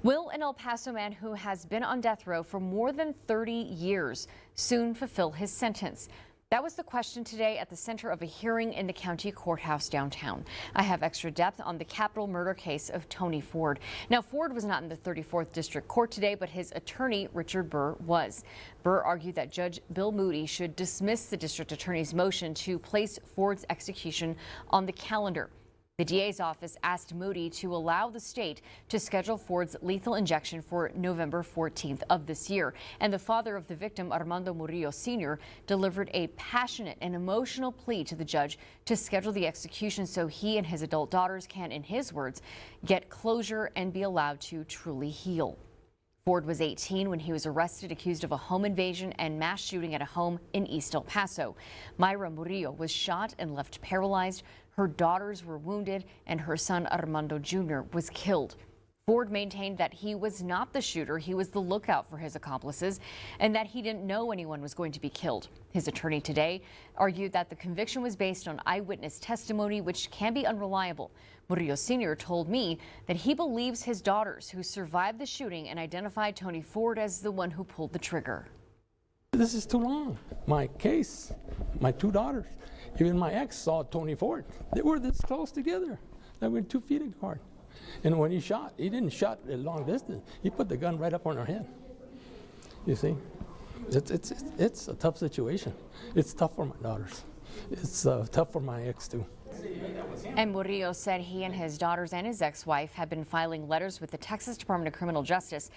Will an El Paso man who has been on death row for more than 30 years soon fulfill his sentence? That was the question today at the center of a hearing in the county courthouse downtown. I have extra depth on the capital murder case of Tony Ford. Now, Ford was not in the 34th District Court today, but his attorney, Richard Burr, was. Burr argued that Judge Bill Moody should dismiss the district attorney's motion to place Ford's execution on the calendar. The DA's office asked Moody to allow the state to schedule Ford's lethal injection for November 14th of this year. And the father of the victim, Armando Murillo Sr., delivered a passionate and emotional plea to the judge to schedule the execution so he and his adult daughters can, in his words, get closure and be allowed to truly heal. Ford was 18 when he was arrested, accused of a home invasion and mass shooting at a home in East El Paso. Myra Murillo was shot and left paralyzed. Her daughters were wounded, and her son Armando Jr. was killed. Ford maintained that he was not the shooter, he was the lookout for his accomplices, and that he didn't know anyone was going to be killed. His attorney today argued that the conviction was based on eyewitness testimony, which can be unreliable. Murillo Sr. told me that he believes his daughters, who survived the shooting and identified Tony Ford as the one who pulled the trigger. This is too long. My case, my two daughters, even my ex saw Tony Ford. They were this close together. They were 2 feet apart. And when he shot, he didn't shot at long distance. He put the gun right up on her head. You see, it's a tough situation. It's tough for my daughters. It's tough for my ex too. And Murillo said he and his daughters and his ex-wife have been filing letters with the Texas Department of Criminal Justice,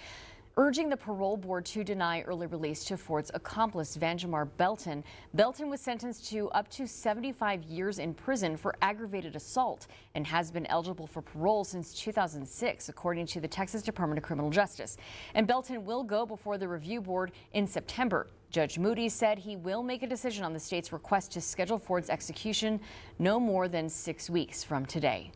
urging the parole board to deny early release to Ford's accomplice, Vanjamar Belton. Belton was sentenced to up to 75 years in prison for aggravated assault and has been eligible for parole since 2006, according to the Texas Department of Criminal Justice. And Belton will go before the review board in September. Judge Moody said he will make a decision on the state's request to schedule Ford's execution no more than 6 weeks from today.